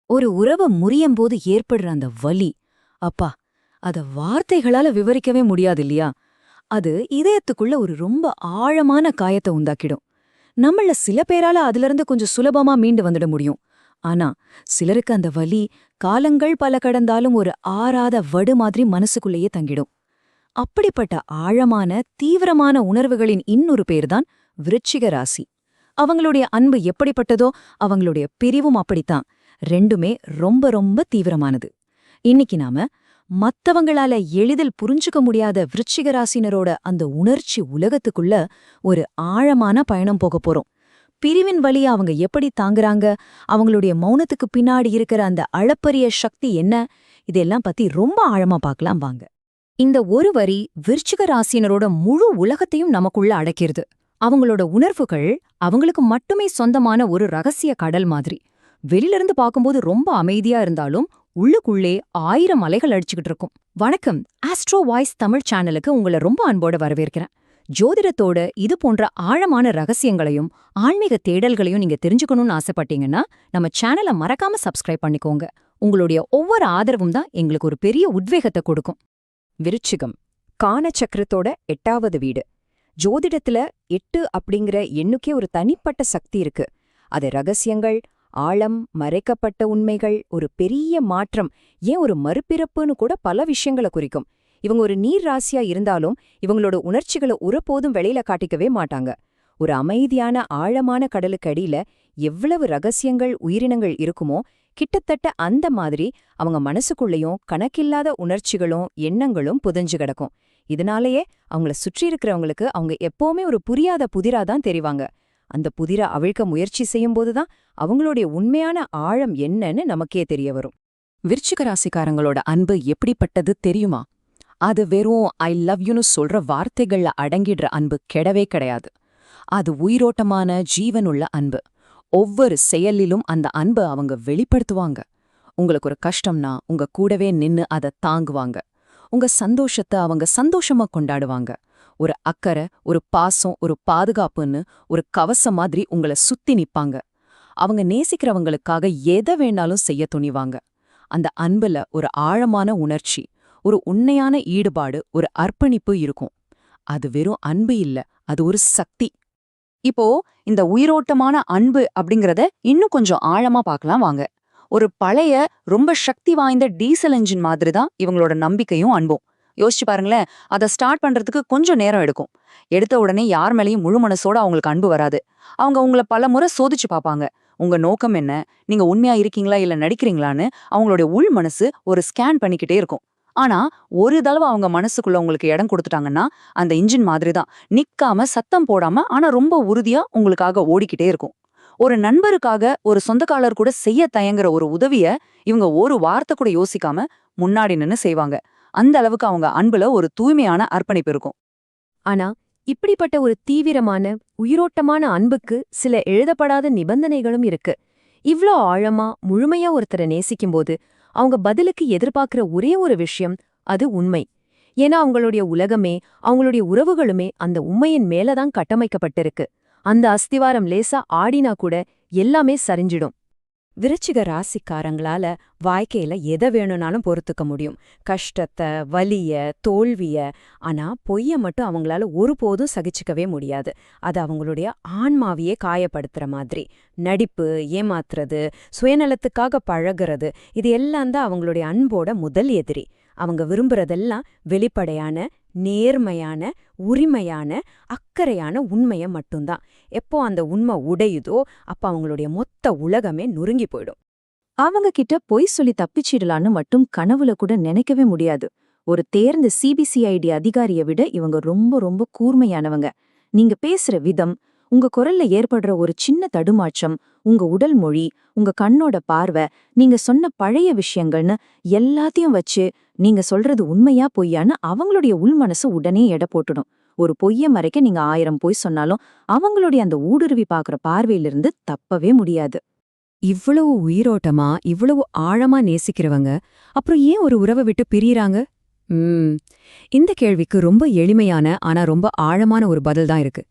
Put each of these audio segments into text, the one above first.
ஒரு உறவ முறியும்போது ஏற்படுற அந்த வலி, அப்பா, அத வார்த்தைகளால விவரிக்கவே முடியாது இல்லையா? அது இதயத்துக்குள்ள ஒரு ரொம்ப ஆழமான காயத்த உண்டாக்கிடும். நம்மள சில பேரால அதிலிருந்து கொஞ்சம் சுலபமா மீண்டு வந்துட முடியும். ஆனா, சிலருக்கு அந்த வலி காலங்கள் பல கடந்தாலும் ஒரு ஆறாத வடு மாதிரி மனசுக்குள்ளேயே தங்கிடும். அப்படிப்பட்ட ஆழமான, தீவிரமான உணர்வுகளின் இன்னொரு பேர்தான் விருச்சிக ராசி. அவங்களுடைய அன்பு எப்படிப்பட்டதோ, அவங்களுடைய பிரிவும் அப்படித்தான். ரெண்டுமே ரொம்ப ரொம்ப தீவிரமானது. இன்னைக்கு நாம மத்தவங்களால எளிதில் புரிஞ்சுக்க முடியாத விருச்சிக ராசினரோட அந்த உணர்ச்சி உலகத்துக்குள்ள ஒரு ஆழமான பயணம் போக போறோம். பிரிவின் வலிய அவங்க எப்படி தாங்குறாங்க, அவங்களுடைய மௌனத்துக்கு பின்னாடி இருக்கிற அந்த அளப்பரிய சக்தி என்ன, இதெல்லாம் பத்தி ரொம்ப ஆழமா பார்க்கலாம் வாங்க. இந்த ஒரு வரி விருச்சிக ராசினரோட முழு உலகத்தையும் நமக்குள்ள அடக்கிருது. அவங்களோட உணர்வுகள் அவங்களுக்கு மட்டுமே சொந்தமான ஒரு ரகசிய கடல் மாதிரி. வெளியிலிருந்து பார்க்கும்போது ரொம்ப அமைதியா இருந்தாலும் உள்ளுக்குள்ளே 1000 அலைகள் அடிச்சுக்கிட்டு இருக்கும். வணக்கம், ஆஸ்ட்ரோ வாய்ஸ் தமிழ் சேனலுக்கு உங்களை ரொம்ப அன்போட வரவேற்கிறேன். ஜோதிடத்தோட இது போன்ற ஆழமான ரகசியங்களையும் ஆன்மீக தேடல்களையும் நீங்க தெரிஞ்சுக்கணும்னு ஆசைப்பட்டீங்கன்னா நம்ம சேனலை மறக்காம சப்ஸ்கிரைப் பண்ணிக்கோங்க. உங்களுடைய ஒவ்வொரு ஆதரவும் தான் எங்களுக்கு ஒரு பெரிய உத்வேகத்தை கொடுக்கும். விருச்சிகம், காலச்சக்கரத்தோட 8வது வீடு. ஜோதிடத்துல 8 அப்படிங்கிற எண்ணுக்கே ஒரு தனிப்பட்ட சக்தி இருக்கு. அது ரகசியங்கள், ஆழம், மறைக்கப்பட்ட உண்மைகள், ஒரு பெரிய மாற்றம், ஏன் ஒரு மறுபிறப்புன்னு கூட பல விஷயங்களை குறிக்கும். இவங்க ஒரு நீர் ராசியா இருந்தாலும் இவங்களோட உணர்ச்சிகளை ஒருபோதும் வெளியில காட்டிக்கவே மாட்டாங்க. ஒரு அமைதியான ஆழமான கடலுக்கு அடியில எவ்வளவு ரகசியங்கள், உயிரினங்கள் இருக்குமோ கிட்டத்தட்ட அந்த மாதிரி அவங்க மனசுக்குள்ளேயும் கணக்கில்லாத உணர்ச்சிகளும் எண்ணங்களும் புதைஞ்சு கிடக்கும். இதனாலேயே அவங்கள சுற்றி இருக்கிறவங்களுக்கு அவங்க எப்பவுமே ஒரு புரியாத புதிராதான் தெரிவாங்க. அந்த புதிரை அவிழ்க்க முயற்சி செய்யும்போதுதான் அவங்களுடைய உண்மையான ஆழம் என்னன்னு நமக்கே தெரிய வரும். விருச்சிக ராசிக்காரங்களோட அன்பு எப்படிப்பட்டது தெரியுமா? அது வெறும் ஐ லவ் யூன்னு சொல்ற வார்த்தைகள்ல அடங்கிடுற அன்பு கிடையவே கிடையாது. அது உயிரோட்டமான ஜீவனுள்ள அன்பு. ஒவ்வொரு செயலிலும் அந்த அன்பை அவங்க வெளிப்படுத்துவாங்க. உங்களுக்கு ஒரு கஷ்டம்னா உங்க கூடவே நின்னு அதை தாங்குவாங்க. உங்க சந்தோஷத்தை அவங்க சந்தோஷமா கொண்டாடுவாங்க. ஒரு அக்கறை, ஒரு பாசம், ஒரு பாதுகாப்புன்னு ஒரு கவசம் மாதிரி உங்களை சுத்தி நிப்பாங்க. அவங்க நேசிக்கிறவங்களுக்காக எதை வேணாலும் செய்ய துணிவாங்க. அந்த அன்புல ஒரு ஆழமான உணர்ச்சி, ஒரு உண்மையான ஈடுபாடு, ஒரு அர்ப்பணிப்பு இருக்கும். அது வெறும் அன்பு இல்ல, அது ஒரு சக்தி. இப்போ இந்த உயிரோட்டமான அன்பு அப்படிங்கறத இன்னும் கொஞ்சம் ஆழமா பார்க்கலாம் வாங்க. ஒரு பழைய ரொம்ப சக்தி வாய்ந்த டீசல் என்ஜின் மாதிரி தான் இவங்களோட நம்பிக்கையும் அன்பும். யோசிச்சு பாருங்களேன், அதை ஸ்டார்ட் பண்றதுக்கு கொஞ்சம் நேரம் எடுக்கும். எடுத்த உடனே யார் மேலேயும் முழு மனசோட அவங்களுக்கு அன்பு வராது. அவங்க உங்களை பல முறை சோதிச்சு பார்ப்பாங்க. உங்க நோக்கம் என்ன, நீங்க உண்மையா இருக்கீங்களா இல்ல நடிக்கிறீங்களான்னு அவங்களுடைய உள் மனசு ஒரு ஸ்கேன் பண்ணிக்கிட்டே இருக்கும். ஆனா ஒரு தடவை அவங்க மனசுக்குள்ள உங்களுக்கு இடம் கொடுத்துட்டாங்கன்னா அந்த இன்ஜின் மாதிரி தான் நிக்காம சத்தம் போடாம ஆனா ரொம்ப உறுதியா உங்களுக்காக ஓடிக்கிட்டே இருக்கும். ஒரு நண்பருக்காக ஒரு சொந்தக்காரர் கூட செய்ய தயங்குற ஒரு உதவிய இவங்க ஒரு வார்த்தை கூட யோசிக்காம முன்னாடி நின்னு செய்வாங்க. அந்த அளவுக்கு அவங்க அன்புல ஒரு தூய்மையான அர்ப்பணிப்பு இருக்கும். ஆனா இப்படிப்பட்ட ஒரு தீவிரமான உயிரோட்டமான அன்புக்கு சில எழுதப்படாத நிபந்தனைகளும் இருக்கு. இவ்ளோ ஆழமா முழுமையா ஒருத்தரை நேசிக்கும்போது அவங்க பதிலுக்கு எதிர்பார்க்கிற ஒரே ஒரு விஷயம், அது உண்மை. ஏன்னா அவங்களுடைய உலகமே, அவங்களுடைய உறவுகளுமே அந்த உண்மையின் மேலதான் கட்டமைக்கப்பட்டிருக்கு. அந்த அஸ்திவாரம் லேசா ஆடினா கூட எல்லாமே சரிஞ்சிடும். விருச்சிக ராசிக்காரங்களால வாழ்க்கையில எதை வேணும்னாலும் பொறுத்துக்க முடியும். கஷ்டத்தை, வலிய, தோல்விய. ஆனா பொய்ய மட்டும் அவங்களால ஒருபோதும் சகிச்சுக்கவே முடியாது. அது அவங்களுடைய ஆன்மாவையே காயப்படுத்துற மாதிரி. நடிப்பு, ஏமாத்துறது, சுயநலத்துக்காக பழகிறது, இது எல்லாம் தான் அவங்களுடைய அன்போட முதல் எதிரி. அவங்க விரும்புறதெல்லாம் வெளிப்படையான, நேர்மையான, உரிமையான, அக்கறையான உண்மைய மட்டும்தான். எப்போ அந்த உண்மை உடையுதோ அப்ப அவங்களுடைய மொத்த உலகமே நொறுங்கி போயிடும். அவங்க கிட்ட பொய் சொல்லி தப்பிச்சிடலான்னு மட்டும் கனவுல கூட நினைக்கவே முடியாது. ஒரு தேர்ந்த சிபிசிஐடி அதிகாரியை விட இவங்க ரொம்ப ரொம்ப கூர்மையானவங்க. நீங்க பேசுற விதம், உங்க குரல்ல ஏற்படுற ஒரு சின்ன தடுமாற்றம், உங்க உடல் மொழி, உங்க கண்ணோட பார்வை, நீங்க சொன்ன பழைய விஷயங்கள்னு எல்லாத்தையும் வச்சு நீங்க சொல்றது உண்மையா பொய்யான்னு அவங்களுடைய உள்மனசு உடனே எடை போட்டுடும். ஒரு பொய்ய மறைக்க நீங்க 1000 பொய் சொன்னாலும் அவங்களுடைய அந்த ஊடுருவி பாக்குற பார்வையிலிருந்து தப்பவே முடியாது. இவ்வளவு உயிரோட்டமா, இவ்வளவு ஆழமா நேசிக்கிறவங்க அப்புறம் ஏன் ஒரு உறவை விட்டு பிரியறாங்க? இந்த கேள்விக்கு ரொம்ப எளிமையான ஆனா ரொம்ப ஆழமான ஒரு பதில் தான் இருக்கு.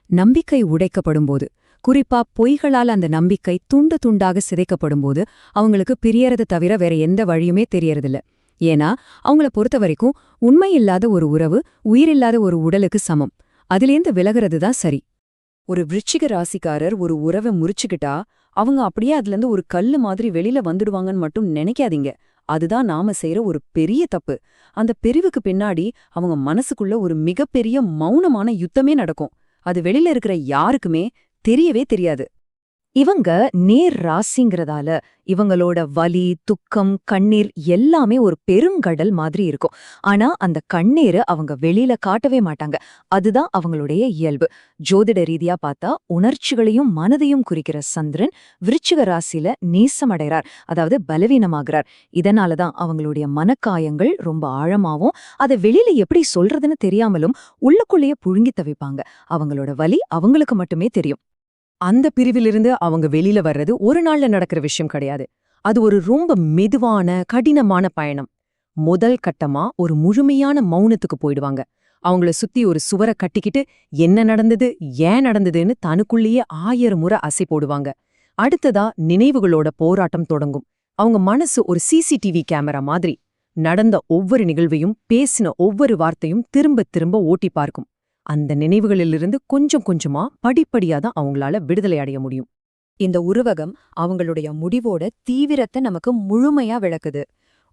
நம்பிக்கை உடைக்கப்படும்போது, குறிப்பா பொய்களால் அந்த நம்பிக்கை துண்டு துண்டாக சிதைக்கப்படும்போது அவங்களுக்கு பிரியறத தவிர வேற எந்த வழியுமே தெரியறதில்ல. ஏன்னா அவங்கள பொறுத்த வரைக்கும் உண்மையில்லாத ஒரு உறவு உயிரில்லாத ஒரு உடலுக்கு சமம். அதிலேந்து விலகிறது தான் சரி. ஒரு விருச்சிக ராசிக்காரர் ஒரு உறவை முறிச்சுக்கிட்டா அவங்க அப்படியே அதுலேருந்து ஒரு கல்லு மாதிரி வெளியில வந்துடுவாங்கன்னு மட்டும் நினைக்காதீங்க. அதுதான் நாம செய்யற ஒரு பெரிய தப்பு. அந்த பிரிவுக்கு பின்னாடி அவங்க மனசுக்குள்ள ஒரு மிகப்பெரிய மௌனமான யுத்தமே நடக்கும். அது வெளியில இருக்கிற யாருக்குமே தெரியவே தெரியாது. இவங்க நேர் ராசிங்கிறதால இவங்களோட வலி துக்கம் கண்ணீர் எல்லாமே ஒரு பெருங்கடல் மாதிரி இருக்கும். ஆனா அந்த கண்ணீரை அவங்க வெளியில காட்டவே மாட்டாங்க. அதுதான் அவங்களுடைய இயல்பு. ஜோதிட ரீதியா பார்த்தா உணர்ச்சிகளையும் மனதையும் குறிக்கிற சந்திரன் விருச்சிக ராசியில நீசமடைறார், அதாவது பலவீனமாகிறார். இதனாலதான் அவங்களுடைய மனக்காயங்கள் ரொம்ப ஆழமாவும் அதை வெளியில எப்படி சொல்றதுன்னு தெரியாமலும் உள்ளுக்குள்ளேயே புழுங்கி தவிப்பாங்க. அவங்களோட வலி அவங்களுக்கு மட்டுமே தெரியும். அந்த பிரிவிலிருந்து அவங்க வெளியில வர்றது ஒரு நாள்ல நடக்கிற விஷயம் கிடையாது. அது ஒரு ரொம்ப மெதுவான கடினமான பயணம். முதல் கட்டமா ஒரு முழுமையான மௌனத்துக்கு போயிடுவாங்க. அவங்கள சுத்தி ஒரு சுவரை கட்டிக்கிட்டு என்ன நடந்தது ஏன் நடந்ததுன்னு தனக்குள்ளேயே 1000 முறை அசை போடுவாங்க. அடுத்ததா நினைவுகளோட போராட்டம் தொடங்கும். அவங்க மனசு ஒரு சிசிடிவி கேமரா மாதிரி. நடந்த ஒவ்வொரு நிகழ்வையும் பேசின ஒவ்வொரு வார்த்தையும் திரும்ப திரும்ப ஓட்டி பார்க்கும். அந்த நினைவுகளிலிருந்து கொஞ்சம் கொஞ்சமா படிப்படியா தான் அவங்களால விடுதலை அடைய முடியும். இந்த உருவகம் அவங்களுடைய முடிவோட தீவிரத்தை நமக்கு முழுமையா விளக்குது.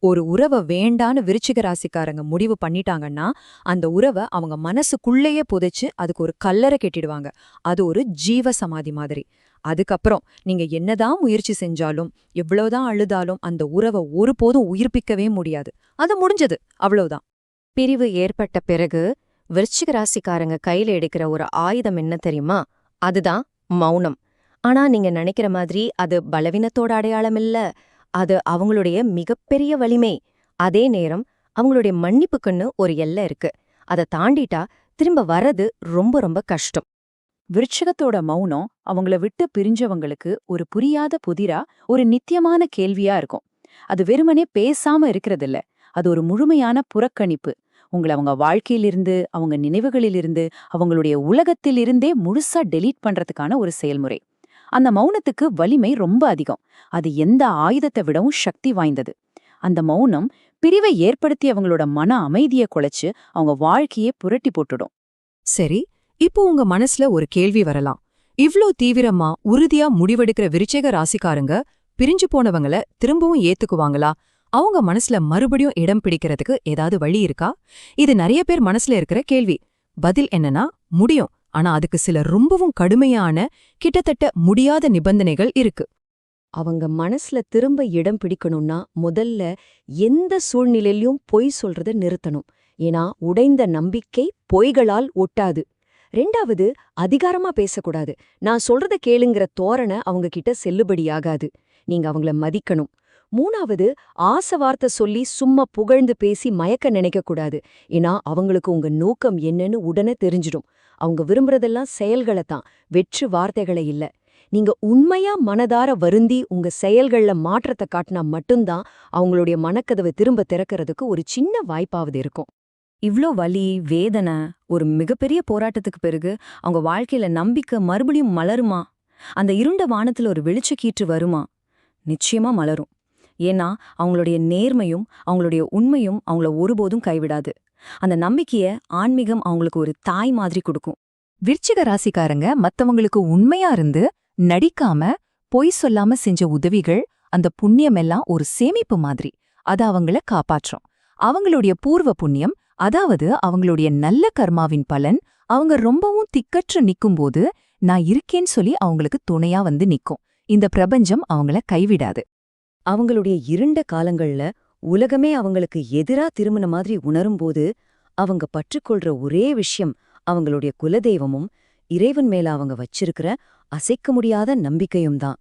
ஒரு உறவை வேண்டான்னு விருச்சிக ராசிக்காரங்க முடிவு பண்ணிட்டாங்கன்னா அந்த உறவை அவங்க மனசுக்குள்ளேயே புதைச்சு அதுக்கு ஒரு கல்லறை கெட்டிடுவாங்க. அது ஒரு ஜீவ சமாதி மாதிரி. அதுக்கப்புறம் நீங்க என்னதான் முயற்சி செஞ்சாலும் எவ்வளவுதான் அழுதாலும் அந்த உறவை ஒருபோதும் உயிர்ப்பிக்கவே முடியாது. அது முடிஞ்சது, அவ்வளவுதான். பிரிவு ஏற்பட்ட பிறகு விருச்சிக ராசிக்காரங்க கையில எடுக்கிற ஒரு ஆயுதம் என்ன தெரியுமா? அதுதான் மௌனம். ஆனா நீங்க நினைக்கிற மாதிரி அது பலவீனத்தோட அடையாளம் இல்ல. அது அவங்களுடைய மிகப்பெரிய வலிமை. அதே நேரம் அவங்களுடைய மன்னிப்புக்குன்னு ஒரு எல்லை இருக்கு. அதை தாண்டிட்டா திரும்ப வர்றது ரொம்ப ரொம்ப கஷ்டம். விருட்சகத்தோட மௌனம் அவங்கள விட்டு பிரிஞ்சவங்களுக்கு ஒரு புரியாத புதிரா ஒரு நித்தியமான கேள்வியா இருக்கும். அது வெறுமனே பேசாம இருக்கிறதில்ல, அது ஒரு முழுமையான புறக்கணிப்பு. உங்களை அவங்க வாழ்க்கையிலிருந்து அவங்க நினைவுகளிலிருந்து அவங்களுடைய உலகத்திலிருந்தே முழுசா டெலீட் பண்றதுக்கான ஒரு செயல்முறை. அந்த மௌனத்துக்கு வலிமை ரொம்ப அதிகம். அது எந்த ஆயுதத்தை விடவும் சக்தி வாய்ந்தது. அந்த மௌனம் பிரிவை ஏற்படுத்தி அவங்களோட மன அமைதியை குலைச்சு அவங்க வாழ்க்கையே புரட்டி போட்டுடும். சரி, இப்போ உங்க மனசுல ஒரு கேள்வி வரலாம். இவ்ளோ தீவிரமா உறுதியா முடிவெடுக்கிற விருச்சிக ராசிக்காரங்க பிரிஞ்சு போனவங்கள திரும்பவும் ஏத்துக்குவாங்களா? அவங்க மனசுல மறுபடியும் இடம் பிடிக்கிறதுக்கு ஏதாவது வழி இருக்கா? இது நிறைய பேர் மனசுல இருக்கிற கேள்வி. பதில் என்னன்னா, முடியும். ஆனா அதுக்கு சில ரொம்பவும் கடுமையான கிட்டத்தட்ட முடியாத நிபந்தனைகள் இருக்கு. அவங்க மனசுல திரும்ப இடம் பிடிக்கணும்னா முதல்ல எந்த சூழ்நிலையிலும் பொய் சொல்றத நிறுத்தணும். ஏன்னா உடைந்த நம்பிக்கை பொய்களால் ஒட்டாது. ரெண்டாவது, அதிகாரமா பேசக்கூடாது. நான் சொல்றத கேளுங்கிற தோரணை அவங்க கிட்ட செல்லுபடியாகாது. நீங்க அவங்கள மதிக்கணும். மூணாவது, ஆசை வார்த்தை சொல்லி சும்மா புகழ்ந்து பேசி மயக்க நினைக்கக்கூடாது. ஏன்னா அவங்களுக்கு உங்க நோக்கம் என்னன்னு உடனே தெரிஞ்சிடும். அவங்க விரும்புறதெல்லாம் செயல்களை தான், வெற்று வார்த்தைகளை இல்ல. நீங்க உண்மையா மனதார வருந்தி உங்க செயல்கள்ல மாற்றத்தை காட்டினா மட்டும்தான் அவங்களுடைய மனக்கதவை திரும்ப திறக்கிறதுக்கு ஒரு சின்ன வாய்ப்பாவது இருக்கும். இவ்ளோ வலி வேதனை ஒரு மிகப்பெரிய போராட்டத்துக்கு பிறகு அவங்க வாழ்க்கையில நம்பிக்கை மறுபடியும் மலருமா? அந்த இருண்ட வானத்துல ஒரு வெளிச்சக்கீற்று வருமா? நிச்சயமா மலரும். ஏன்னா அவங்களுடைய நேர்மையும் அவங்களுடைய உண்மையும் அவங்கள ஒருபோதும் கைவிடாது. அந்த நம்பிக்கைய ஆன்மீகம் அவங்களுக்கு ஒரு தாய் மாதிரி கொடுக்கும். விருச்சிக ராசிக்காரங்க மத்தவங்களுக்கு உண்மையா இருந்து நடிக்காம பொய் சொல்லாம செஞ்ச உதவிகள், அந்த புண்ணியமெல்லாம் ஒரு சேமிப்பு மாதிரி. அது அவங்கள காப்பாற்றும். அவங்களுடைய பூர்வ புண்ணியம், அதாவது அவங்களுடைய நல்ல கர்மாவின் பலன் அவங்க ரொம்பவும் திக்கற்று நிக்கும்போது நான் இருக்கேன்னு சொல்லி அவங்களுக்கு துணையா வந்து நிக்கும். இந்த பிரபஞ்சம் அவங்கள கைவிடாது. அவங்களுடைய இருண்ட காலங்கள்ல உலகமே அவங்களுக்கு எதிரா திரும்பின மாதிரி உணரும்போது அவங்க பற்றுக்கொள்ற ஒரே விஷயம் அவங்களுடைய குலதெய்வமும் இறைவன் மேல அவங்க வச்சிருக்கிற அசைக்க முடியாத நம்பிக்கையும் தான்.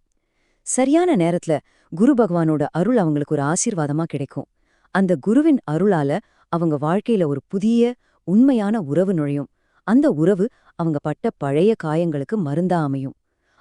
சரியான நேரத்துல குரு பகவானோட அருள் அவங்களுக்கு ஒரு ஆசீர்வாதமா கிடைக்கும். அந்த குருவின் அருளால அவங்க வாழ்க்கையில ஒரு புதிய உண்மையான உறவு நுழையும். அந்த உறவு அவங்க பட்ட பழைய காயங்களுக்கு மருந்தா அமையும்.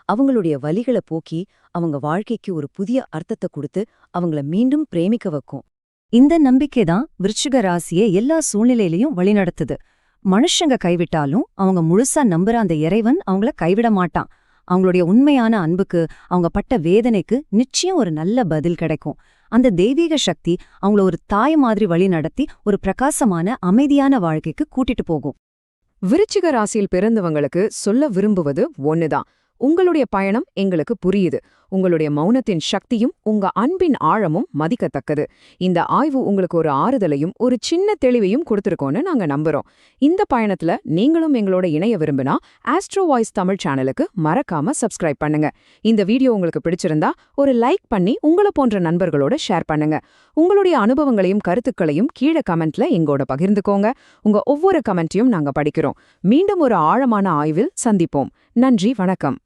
அவங்களுடைய வலிகளை போக்கி அவங்க வாழ்க்கைக்கு ஒரு புதிய அர்த்தத்தை கொடுத்து அவங்கள மீண்டும் பிரேமிக்க வைக்கும். இந்த நம்பிக்கைதான் விருச்சிக ராசியை எல்லா சூழ்நிலையிலையும் வழிநடத்துது. மனுஷங்க கைவிட்டாலும் அவங்க முழுசா நம்புற அந்த இறைவன் அவங்கள கைவிட மாட்டான். அவங்களுடைய உண்மையான அன்புக்கு, அவங்க பட்ட வேதனைக்கு நிச்சயம் ஒரு நல்ல பதில் கிடைக்கும். அந்த தெய்வீக சக்தி அவங்கள ஒரு தாய் மாதிரி வழி நடத்தி ஒரு பிரகாசமான அமைதியான வாழ்க்கைக்கு கூட்டிட்டு போகும். விருச்சிக ராசியில் பிறந்தவங்களுக்கு சொல்ல விரும்புவது ஒண்ணுதான். உங்களுடைய பயணம் எங்களுக்கு புரியுது. உங்களுடைய மௌனத்தின் சக்தியும் உங்க அன்பின் ஆழமும் மதிக்கத்தக்கது. இந்த ஆய்வு உங்களுக்கு ஒரு ஆறுதலையும் ஒரு சின்ன தெளிவையும் கொடுத்திருக்கோன்னு நாங்க நம்புறோம். இந்த பயணத்துல நீங்களும் எங்களோட இணைய விரும்பினா ஆஸ்ட்ரோ வாய்ஸ் தமிழ் சேனலுக்கு மறக்காம சப்ஸ்கிரைப் பண்ணுங்க. இந்த வீடியோ உங்களுக்கு பிடிச்சிருந்தா ஒரு லைக் பண்ணி உங்களை போன்ற நண்பர்களோட ஷேர் பண்ணுங்க. உங்களுடைய அனுபவங்களையும் கருத்துக்களையும் கீழே கமெண்ட்ல எங்கோட பகிர்ந்துக்கோங்க. உங்க ஒவ்வொரு கமெண்ட்டையும் நாங்க படிக்கிறோம். மீண்டும் ஒரு ஆழமான ஆய்வில் சந்திப்போம். நன்றி, வணக்கம்.